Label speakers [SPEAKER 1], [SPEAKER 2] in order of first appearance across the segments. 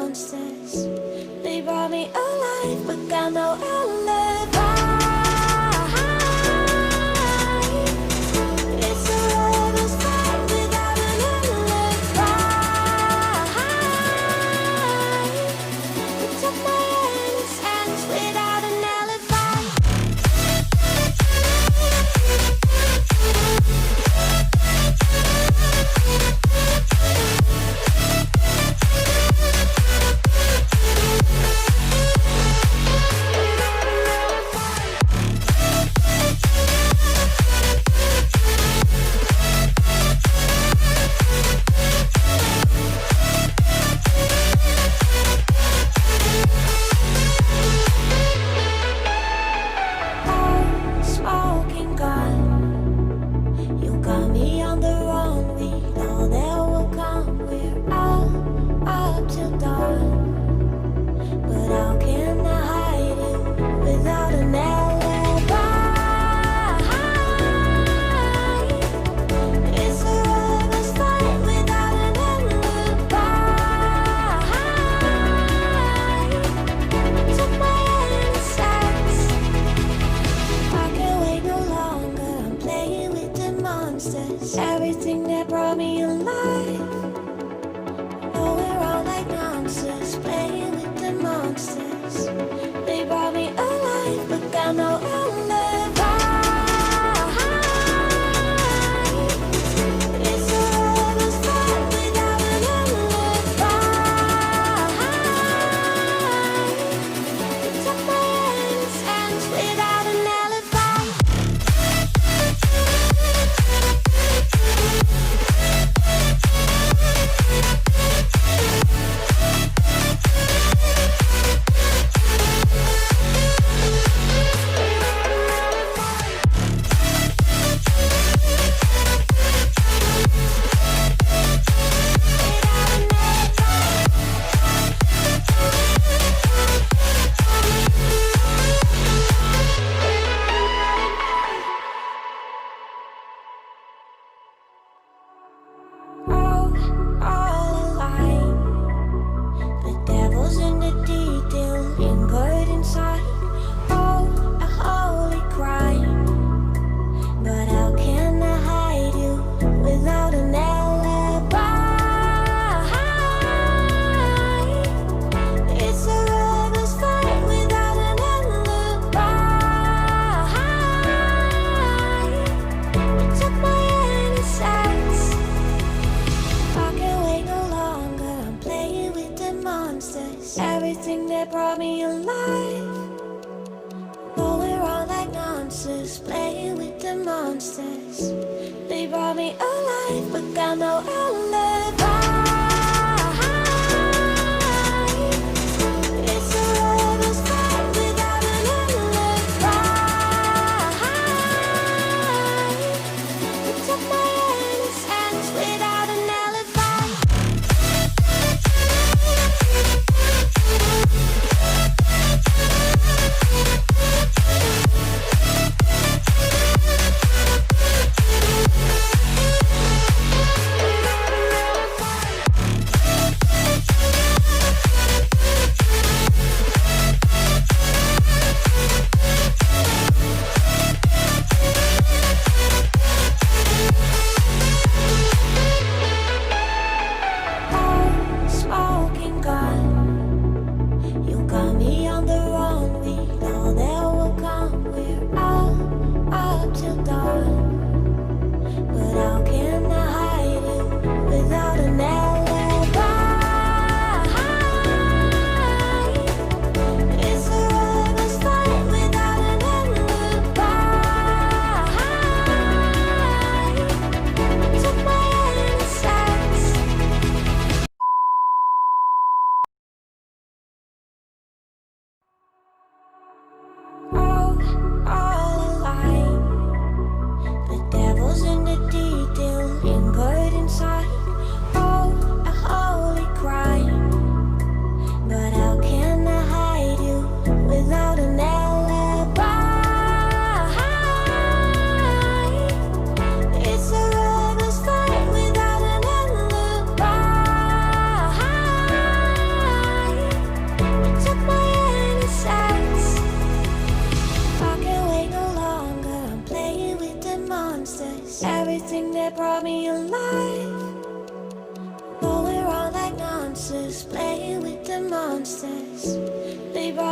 [SPEAKER 1] monsters. They brought me alive, but got no alibi. It's a lover's fight without an alibi. They took my innocence without an alibi. Smoking gun, you got me on the run. We know that will come. We're up till dawn. But how can I hide it without an alibi? It's a lover's fight without an alibi. Took my innocence. I can't wait no longer. I'm playing with the monsters. Everything that brought me alive. Oh, we're all like monsters, playing with the monsters. They brought me alive, but got no alibi. It's a lover's fight without an alibi. They took my innocence without an alibi. All alive. The devil's in the detail, lingered inside. Oh, a holy crime. But how can I hide you without an alibi? It's a lover's fight without an alibi. Took my innocence. I can't wait no longer. I'm playing with the monsters. Everything that brought me alive. Oh, we're all like monsters, playing with the monsters. They brought me alive, but got no alibi. It's a lover's fight without an alibi. They took my innocence without an alibi.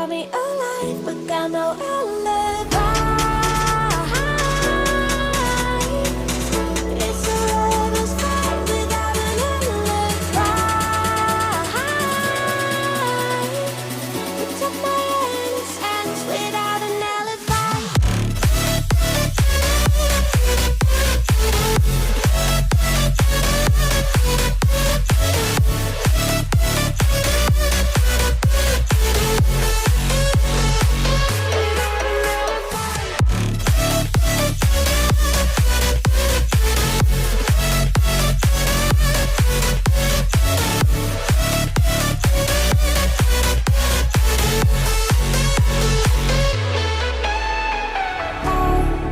[SPEAKER 1] brought me alive, but got no alibi. It's a lover's fight without an alibi. You took my innocence without an alibi.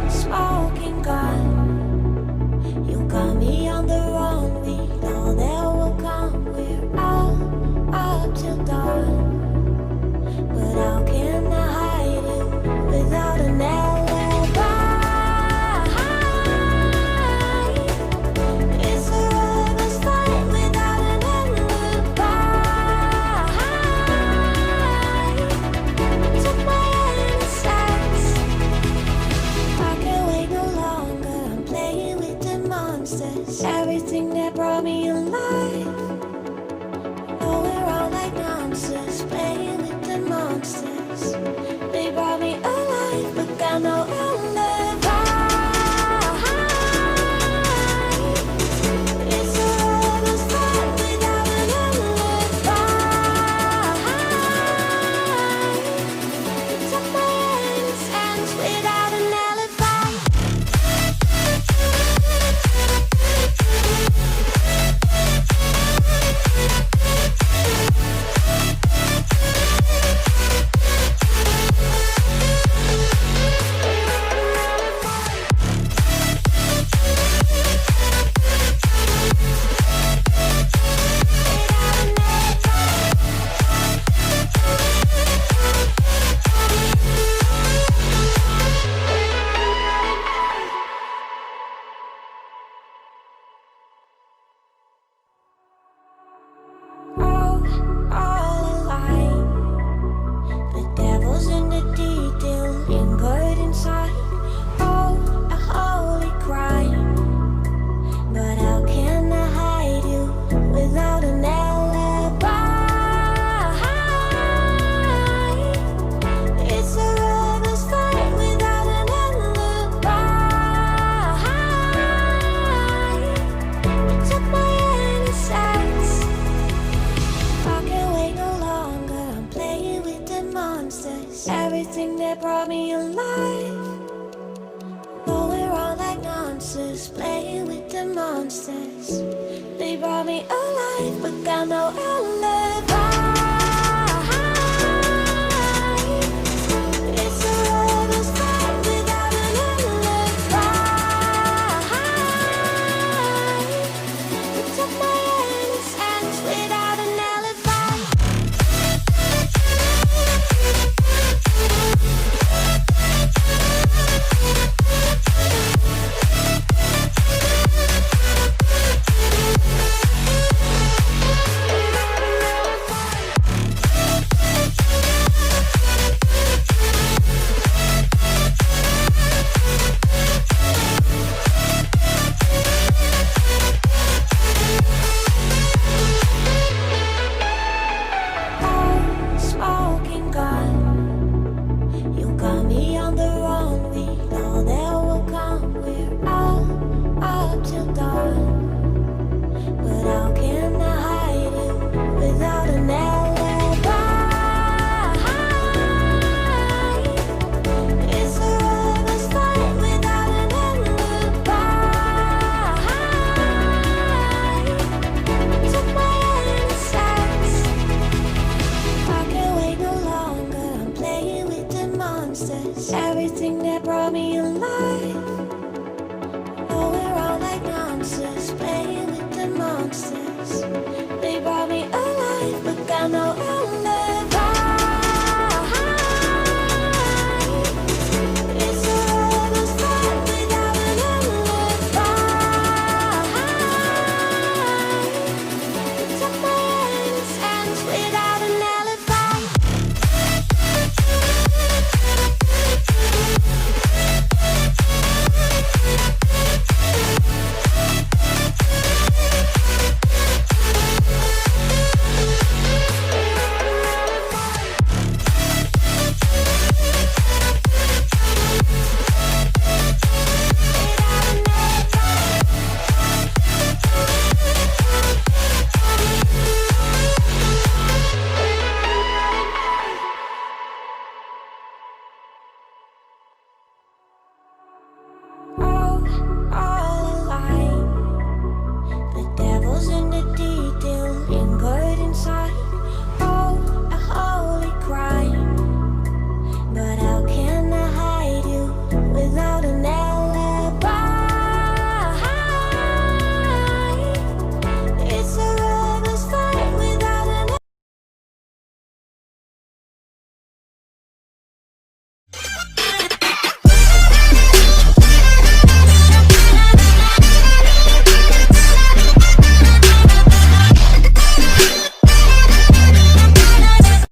[SPEAKER 1] Smoking gun, you got me on the wrong. We know that will come. We're out up till dawn, but how can I hide it without an alibi? It's a lover's fight without an alibi. Took my innocence. I can't wait no longer. I'm playing with the monsters. Everything that brought me alive. Oh, we're all like monsters, playing with the monsters. They brought me alive, but got no alibi. It's a lover's fight without an alibi. You took my innocence without an alibi. All alive. The devil's in the detail, lingered inside. Oh, a holy crime. But how can I hide you without an alibi? It's a lover's fight without an alibi. You took my innocence. I can't wait no longer. I'm playing with the monsters. Everything that brought me alive. Oh, we're all like monsters, playing with the monsters. They brought me alive, but got no alibi. It's a lover's fight without an alibi. You took my innocence without an alibi. Smoking gun, you got me on the wrong. We know that will come. We're out up till dawn, but how can I hide it without an alibi? It's a lover's fight without an alibi. Took my innocence. I can't wait no longer. I'm playing with the monsters. Everything that brought me alive. Oh, we're all like monsters, playing with the monsters. They brought me alive, but got no alibi.